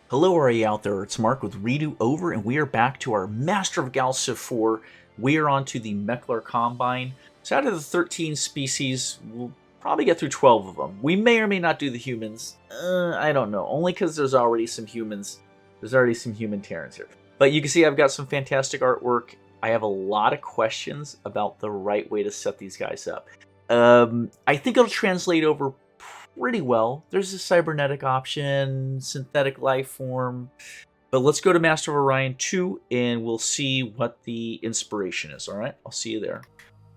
Hello, are you out there? It's Mark with Redo Over, and we are back to our Master of GalCiv4. We are on to the Meklar Combine. So out of the 13 species, we'll probably get through 12 of them. We may or may not do the humans. I don't know. Only because there's already some humans. There's already some human Terrans here. But you can see I've got some fantastic artwork. I have a lot of questions about the right way to set these guys up. I think it'll translate over pretty well. There's a cybernetic option, synthetic life form. But let's go to Master of Orion 2 and we'll see what the inspiration is. All right, I'll see you there.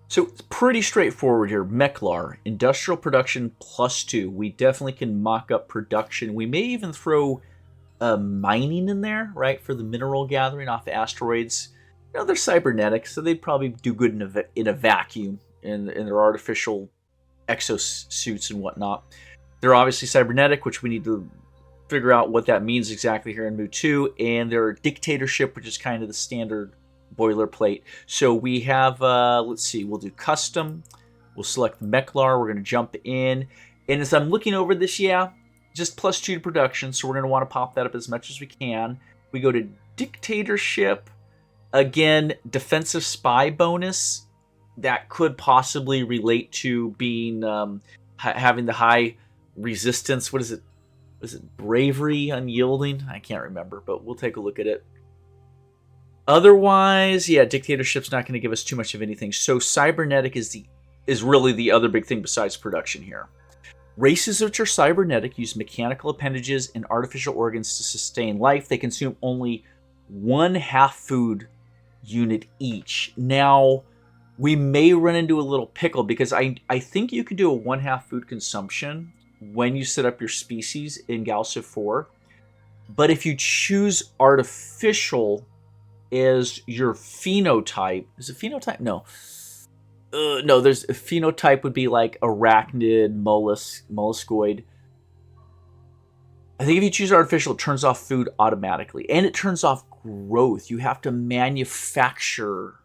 So it's pretty straightforward here. Meklar, industrial production +2. We definitely can mock up production. We may even throw mining in there, right, for the mineral gathering off the asteroids. You know, they're cybernetic, so they'd probably do good in a vacuum in their artificial exosuits and whatnot. They're obviously cybernetic, which we need to figure out what that means exactly here in Mu 2. And they're a dictatorship, which is kind of the standard boilerplate. So we have, let's see, we'll do custom. We'll select Meklar. We're going to jump in. And as I'm looking over this, yeah, just +2 to production. So we're going to want to pop that up as much as we can. We go to dictatorship. Again, defensive spy bonus. That could possibly relate to being having the high resistance. What is it? Was it bravery, unyielding? I can't remember, but we'll take a look at it. Otherwise, yeah, dictatorship's not going to give us too much of anything. So cybernetic is really the other big thing besides production here. Races which are cybernetic use mechanical appendages and artificial organs to sustain life. They consume only 1/2 food unit each. Now, we may run into a little pickle because I think you can do a 1/2 food consumption when you set up your species in GalCiv4. But if you choose artificial as your phenotype, is it phenotype? No. No, there's a phenotype would be like arachnid, molluscoid. I think if you choose artificial, it turns off food automatically. And it turns off growth. You have to manufacture.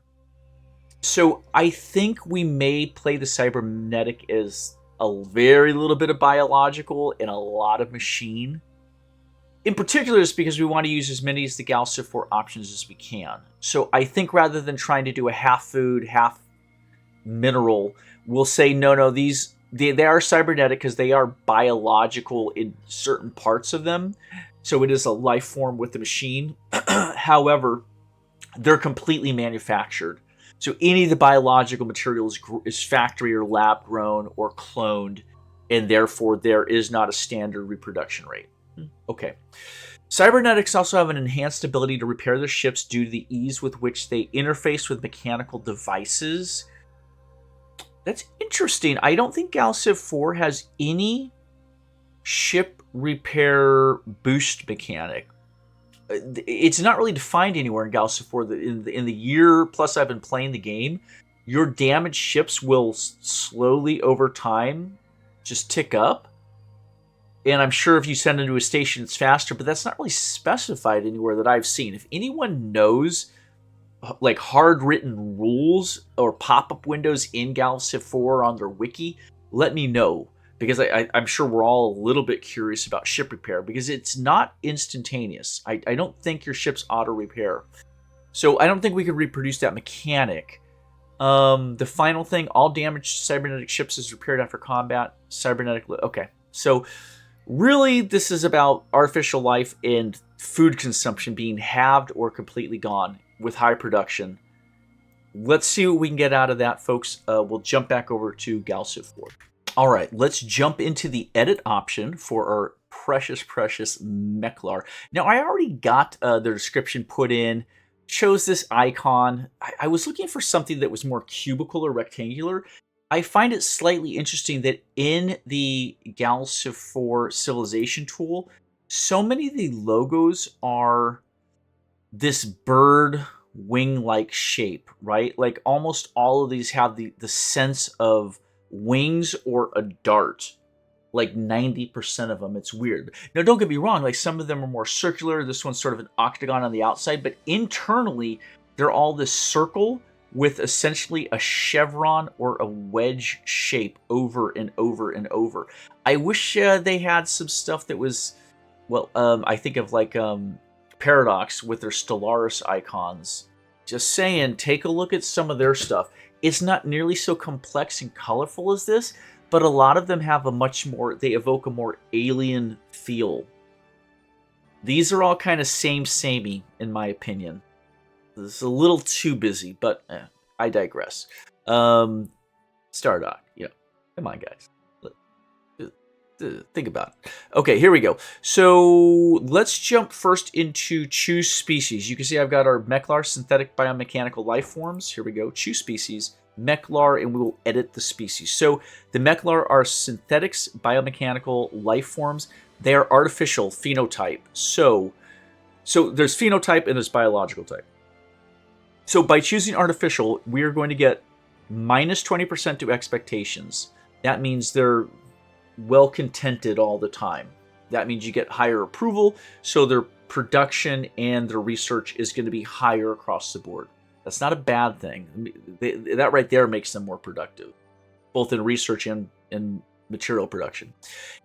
So I think we may play the cybernetic as a very little bit of biological and a lot of machine. In particular, it's because we want to use as many as the GalCiv4 options as we can. So I think rather than trying to do a half food, half mineral, we'll say no, they are cybernetic because they are biological in certain parts of them. So it is a life form with the machine. However, they're completely manufactured. So any of the biological material is factory or lab grown or cloned, and therefore there is not a standard reproduction rate. Okay. Cybernetics also have an enhanced ability to repair their ships due to the ease with which they interface with mechanical devices. That's interesting. I don't think GalCiv4 has any ship repair boost mechanic. It's not really defined anywhere in GalCiv4. In the year plus I've been playing the game, your damaged ships will slowly over time just tick up. And I'm sure if you send them to a station, it's faster, but that's not really specified anywhere that I've seen. If anyone knows like hard-written rules or pop-up windows in GalCiv4 on their wiki, let me know. Because I'm sure we're all a little bit curious about ship repair, because it's not instantaneous. I don't think your ships auto-repair. So I don't think we could reproduce that mechanic. The final thing, all damaged cybernetic ships is repaired after combat. Cybernetic... Okay, so really this is about artificial life and food consumption being halved or completely gone with high production. Let's see what we can get out of that, folks. We'll jump back over to GalCiv4. All right, let's jump into the edit option for our precious Meklar. Now, I already got the description put in, chose this icon. I was looking for something that was more cubical or rectangular. I find it slightly interesting that in the GalCiv4 civilization tool, so many of the logos are this bird wing-like shape, right? Like almost all of these have the sense of wings or a dart, like 90% of them. It's weird. Now, don't get me wrong, like some of them are more circular. This one's sort of an octagon on the outside, but internally, they're all this circle with essentially a chevron or a wedge shape over and over and over. I wish they had some stuff that was Well, I think of like Paradox with their Stellaris icons. Just saying, take a look at some of their stuff. It's not nearly so complex and colorful as this, but a lot of them have a much more, they evoke a more alien feel. These are all kind of samey, in my opinion. This is a little too busy, but I digress. Stardock, yeah. Come on, guys. Think about it. Okay, here we go. So let's jump first into choose species. You can see I've got our Meklar synthetic biomechanical life forms. Here we go. Choose species, Meklar, and we will edit the species. So the Meklar are synthetics biomechanical life forms. They are artificial phenotype. So there's phenotype and there's biological type. So by choosing artificial, we are going to get minus 20% to expectations. That means they're well contented all the time. That means you get higher approval, so their production and their research is going to be higher across the board. That's not a bad thing. That right there makes them more productive, both in research and in material production.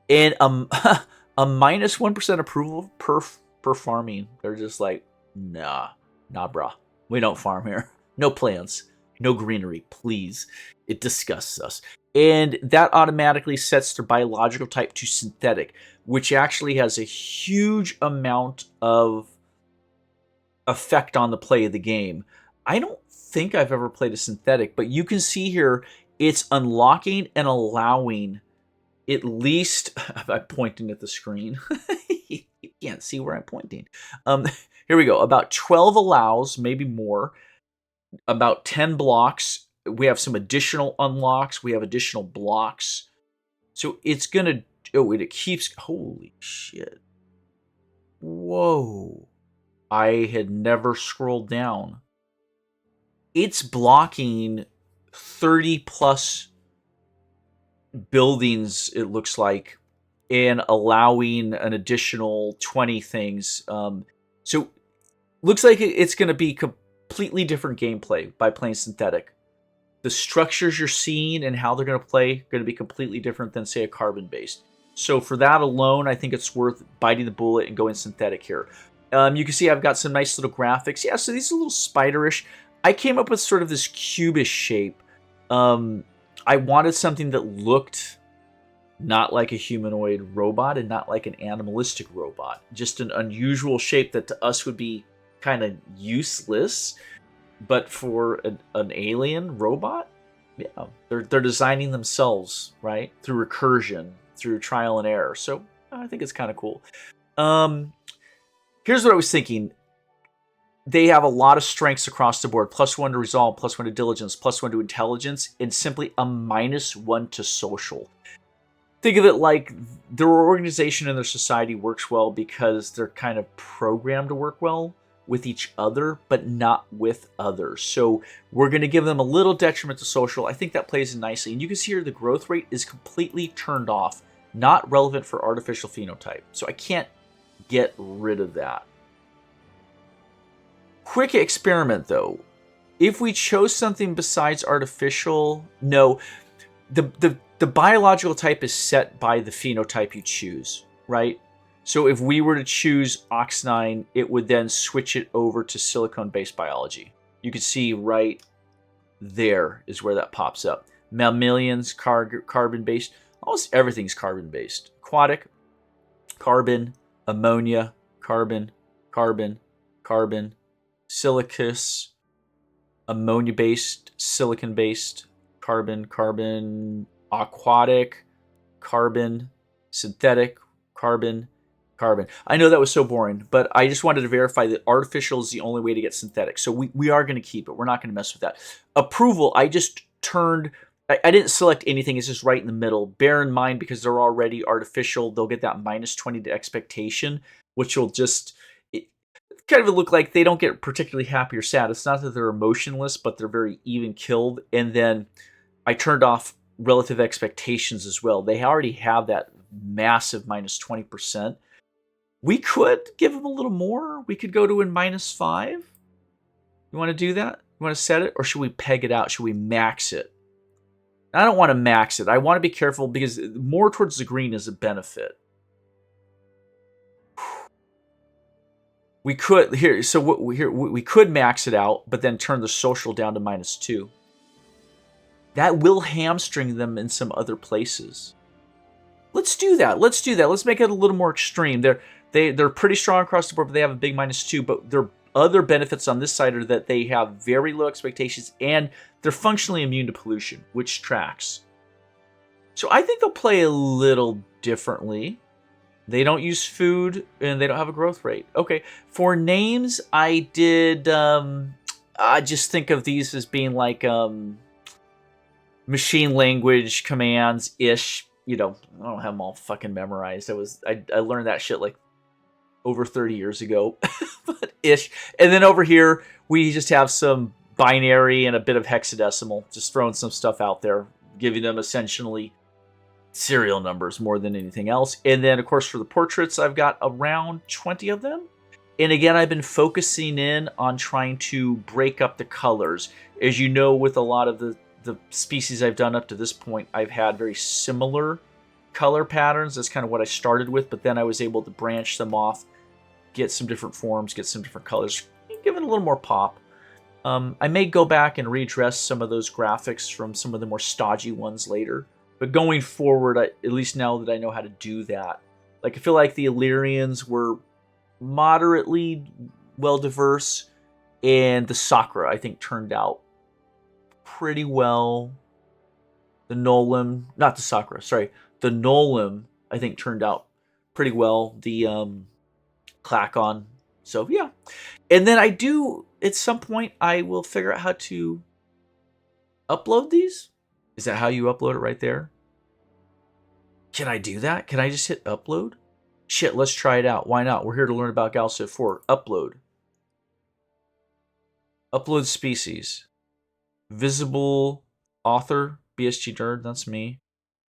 And a minus 1% approval per farming. They're just like, nah, brah. We don't farm here. No plants. No greenery, please. It disgusts us. And that automatically sets their biological type to synthetic, which actually has a huge amount of effect on the play of the game. I don't think I've ever played a synthetic, but you can see here it's unlocking and allowing at least... I'm pointing at the screen. You can't see where I'm pointing. Here we go. About 12 allows, maybe more. About 10 blocks. We have some additional unlocks. We have additional blocks. So it's going to... Oh, it keeps... Holy shit. Whoa. I had never scrolled down. It's blocking 30 plus buildings, it looks like, and allowing an additional 20 things. So looks like it's going to be completely different gameplay by playing synthetic. The structures you're seeing and how they're going to play are going to be completely different than, say, a carbon-based. So for that alone, I think it's worth biting the bullet and going synthetic here. You can see I've got some nice little graphics. Yeah, so these are a little spiderish. I came up with sort of this cubish shape. I wanted something that looked not like a humanoid robot and not like an animalistic robot. Just an unusual shape that to us would be kind of useless. But for an alien robot, yeah, they're designing themselves, right? Through recursion, through trial and error. So I think it's kind of cool. Here's what I was thinking. They have a lot of strengths across the board. +1 to resolve, +1 to diligence, +1 to intelligence, and simply a -1 to social. Think of it like their organization and their society works well because they're kind of programmed to work well with each other, but not with others. So we're going to give them a little detriment to social. I think that plays in nicely. And you can see here the growth rate is completely turned off, not relevant for artificial phenotype. So I can't get rid of that. Quick experiment though. If we chose something besides artificial, no, the biological type is set by the phenotype you choose, right? So if we were to choose Ox9, it would then switch it over to silicone-based biology. You can see right there is where that pops up. Mammalians, carbon-based. Almost everything's carbon-based. Aquatic, carbon, ammonia, carbon, carbon, carbon, silicous, ammonia-based, silicon-based, carbon, carbon, aquatic, carbon, synthetic, carbon, carbon. I know that was so boring, but I just wanted to verify that artificial is the only way to get synthetic. So we are going to keep it. We're not going to mess with that. Approval, I just turned... I didn't select anything. It's just right in the middle. Bear in mind, because they're already artificial, they'll get that -20 to expectation, which will just... kind of look like they don't get particularly happy or sad. It's not that they're emotionless, but they're very even killed. And then I turned off relative expectations as well. They already have that massive -20%. We could give them a little more. We could go to a -5. You want to do that? You want to set it? Or should we peg it out? Should we max it? I don't want to max it. I want to be careful because more towards the green is a benefit. We could here. So what here we could max it out, but then turn the social down to -2. That will hamstring them in some other places. Let's do that. Let's do that. Let's make it a little more extreme. They're pretty strong across the board, but they have a big -2. But their other benefits on this side are that they have very low expectations and they're functionally immune to pollution, which tracks. So I think they'll play a little differently. They don't use food and they don't have a growth rate. Okay. For names, I did. I just think of these as being like machine language commands ish. You know, I don't have them all fucking memorized. I learned that shit like over 30 years ago, but ish. And then over here, we just have some binary and a bit of hexadecimal, just throwing some stuff out there, giving them essentially serial numbers more than anything else. And then, of course, for the portraits, I've got around 20 of them. And again, I've been focusing in on trying to break up the colors. As you know, with a lot of the species I've done up to this point, I've had very similar color patterns. That's kind of what I started with, but then I was able to branch them off, get some different forms, get some different colors, give it a little more pop. I may go back and redress some of those graphics from some of the more stodgy ones later, but going forward, at least now that I know how to do that, like I feel like the Illyrians were moderately well diverse, and the Sakura I think turned out pretty well. The Nolim, not the Sakura, sorry, the Nolim I think turned out pretty well. The Clacon, so yeah. And then I do at some point I will figure out how to upload these. Is that how you upload it right there? Can I do that? Can I just hit upload? Shit, let's try it out. Why not? We're here to learn about GalCiv4. Upload. Upload species. Visible author, BSG nerd, that's me.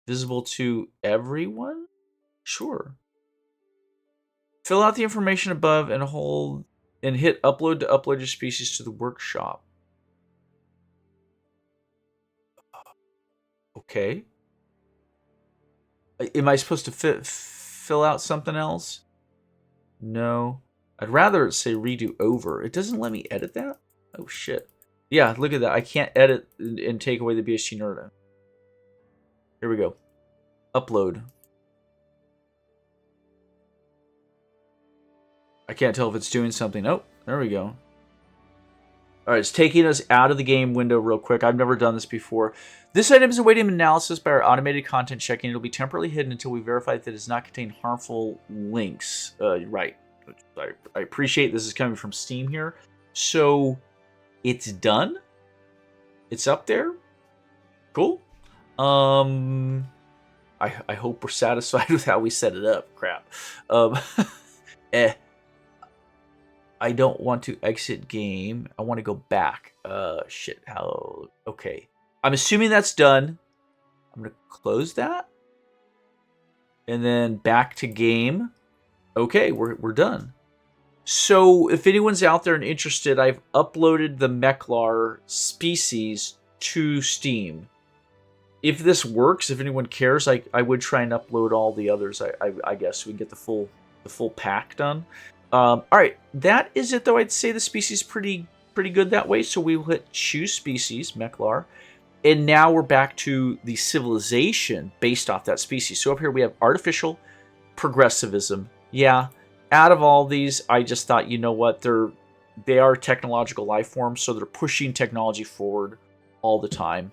Visible to everyone? Sure. Fill out the information above and hold and hit upload to upload your species to the workshop. Okay. Am I supposed to fill out something else? No. I'd rather it say redo over. It doesn't let me edit that? Oh, shit. Yeah, look at that. I can't edit and take away the BSG nerd. Here we go. Upload. I can't tell if it's doing something. Oh, there we go. All right, it's taking us out of the game window real quick. I've never done this before. This item is awaiting analysis by our automated content checking. It'll be temporarily hidden until we verify that it does not contain harmful links. Right. I appreciate this is coming from Steam here. So it's done. It's up there. Cool. I hope we're satisfied with how we set it up. Crap. I don't want to exit game. I want to go back. Shit. How? Okay. I'm assuming that's done. I'm going to close that. And then back to game. Okay, we're done. So if anyone's out there and interested, I've uploaded the Meklar species to Steam. If this works, if anyone cares, I would try and upload all the others. I guess so we can get the full pack done. All right, that is it though. I'd say the species is pretty good that way. So we will hit choose species, Meklar, and now we're back to the civilization based off that species. So up here we have artificial progressivism. Yeah, out of all these, I just thought, you know what, they are technological life forms, so they're pushing technology forward all the time.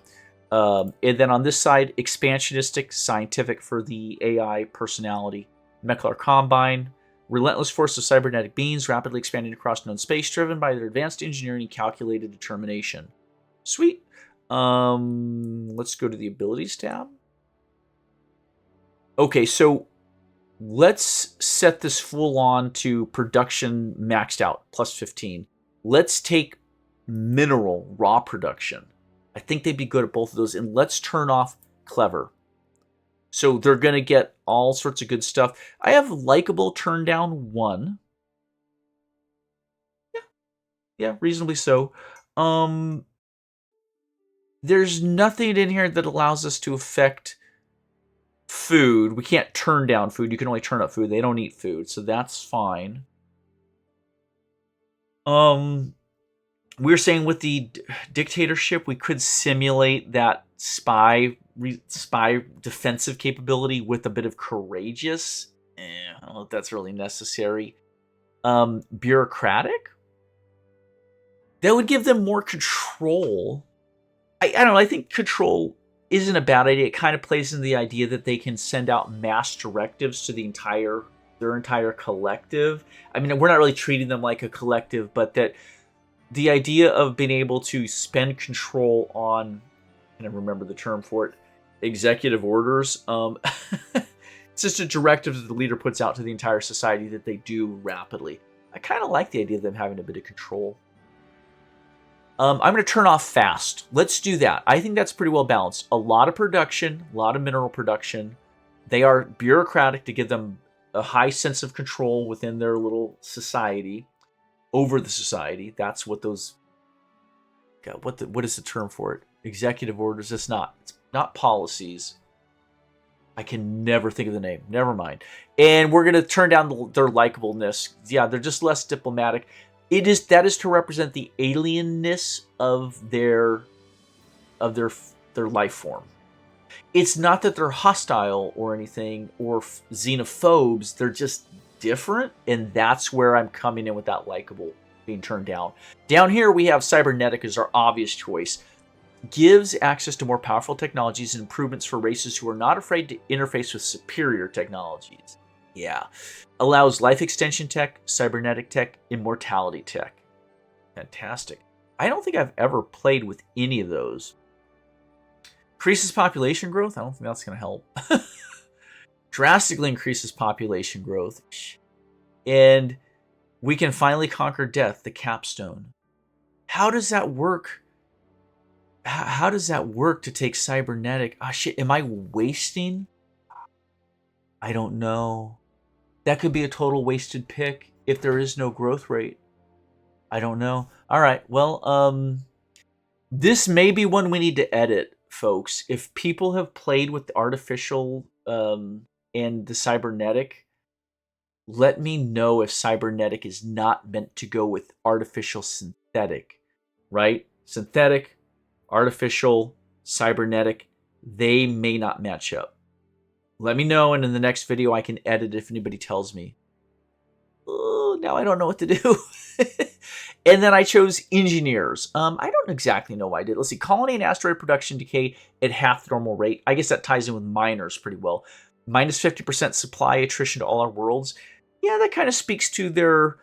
And then on this side, expansionistic, scientific for the AI personality. Meklar Combine, relentless force of cybernetic beings, rapidly expanding across known space, driven by their advanced engineering and calculated determination. Sweet. Let's go to the abilities tab. Okay, so let's set this full on to production maxed out, plus 15. Let's take mineral raw production. I think they'd be good at both of those. And let's turn off clever. So they're going to get all sorts of good stuff. I have likable turned down 1. Yeah, reasonably so. There's nothing in here that allows us to affect food. We can't turn down food. You can only turn up food. They don't eat food, so that's fine. We were saying with the dictatorship, we could simulate that spy defensive capability with a bit of courageous. I don't know if that's really necessary. Bureaucratic? That would give them more control. I don't know. I think control isn't a bad idea. It kind of plays into the idea that they can send out mass directives to their entire collective. I mean, we're not really treating them like a collective, but that the idea of being able to spend control on, I don't remember the term for it, executive orders. It's just a directive that the leader puts out to the entire society that they do rapidly. I kind of like the idea of them having a bit of control. I'm going to turn off fast. Let's do that. I think that's pretty well balanced. A lot of production, a lot of mineral production. They are bureaucratic to give them a high sense of control within their little society, over the society. That's what those... God, what is the term for it? Executive orders. It's not policies. I can never think of the name. Never mind. And we're going to turn down their likableness. Yeah, they're just less diplomatic. That is to represent the alienness of their life form. It's not that they're hostile or anything or xenophobes. They're just different, and that's where I'm coming in with that likable being turned down. Down here we have cybernetic as our obvious choice. Gives access to more powerful technologies and improvements for races who are not afraid to interface with superior technologies. Yeah. Allows life extension tech, cybernetic tech, immortality tech. Fantastic. I don't think I've ever played with any of those. Increases population growth? I don't think that's going to help. Drastically increases population growth. And we can finally conquer death, the capstone. How does that work? How does that work to take cybernetic? Ah, shit, am I wasting? I don't know. That could be a total wasted pick if there is no growth rate. I don't know. All right, well, this may be one we need to edit, folks. If people have played with the artificial and the cybernetic, let me know if cybernetic is not meant to go with artificial synthetic, right? Synthetic, artificial, cybernetic, they may not match up. Let me know, and in the next video I can edit if anybody tells me. Oh, now I don't know what to do. And then I chose engineers. I don't exactly know why I did. Let's see, colony and asteroid production decay at half the normal rate. I guess that ties in with miners pretty well. Minus 50% supply attrition to all our worlds. Yeah, that kind of speaks to their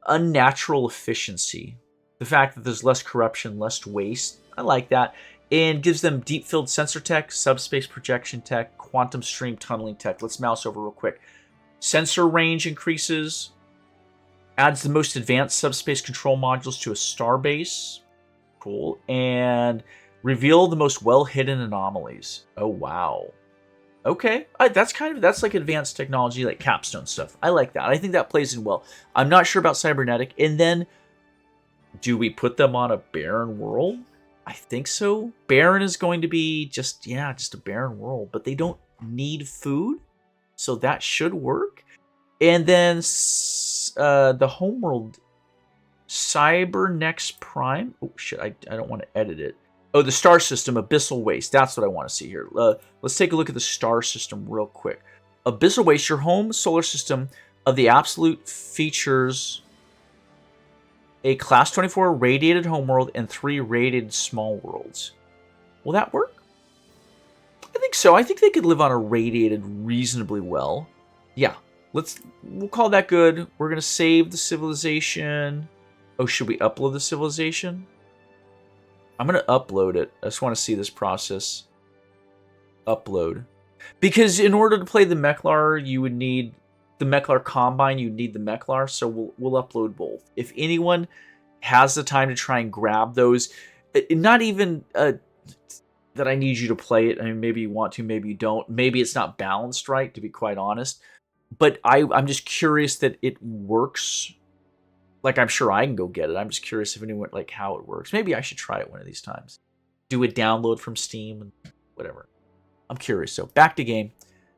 unnatural efficiency. The fact that there's less corruption, less waste. I like that. And gives them deep field sensor tech, subspace projection tech, quantum stream tunneling tech. Let's mouse over real quick. Sensor range increases. Adds the most advanced subspace control modules to a starbase. Cool. And reveal the most well-hidden anomalies. Oh, wow. Okay. That's like advanced technology, like capstone stuff. I like that. I think that plays in well. I'm not sure about cybernetic. And then, do we put them on a barren world? I think so. Barren is going to be just a barren world, but they don't need food, so that should work. And then the homeworld, Cybernex Prime. Oh shit, I don't want to edit it. Oh, the star system, Abyssal Waste. That's what I want to see here. Let's take a look at the star system real quick. Abyssal Waste, your home solar system of the absolute features a Class 24 radiated homeworld and 3 radiated small worlds. Will that work? I think so. I think they could live on a radiated reasonably well. Yeah, we'll call that good. We're going to save the civilization. Oh, should we upload the civilization? I'm going to upload it. I just want to see this process. Upload. Because in order to play the Meklar, you would need the Meklar Combine, you need the Meklar, so we'll upload both. If anyone has the time to try and grab those, not even that I need you to play it. I mean, maybe you want to, maybe you don't. Maybe it's not balanced right, to be quite honest. But I'm just curious that it works. Like, I'm sure I can go get it. I'm just curious if anyone, like, how it works. Maybe I should try it one of these times. Do a download from Steam and whatever. I'm curious. So, back to game.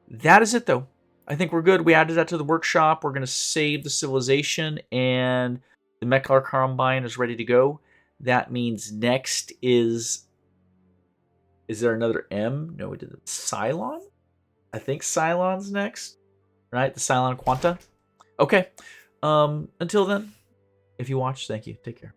That is it, though. I think we're good. We added that to the workshop. We're going to save the civilization, and The Meklar Combine is ready to go. That means next is there another M? No, we did the Cylon? I think Cylon's next. Right? The Cylon Quanta. Okay. Until then, if you watch, thank you. Take care.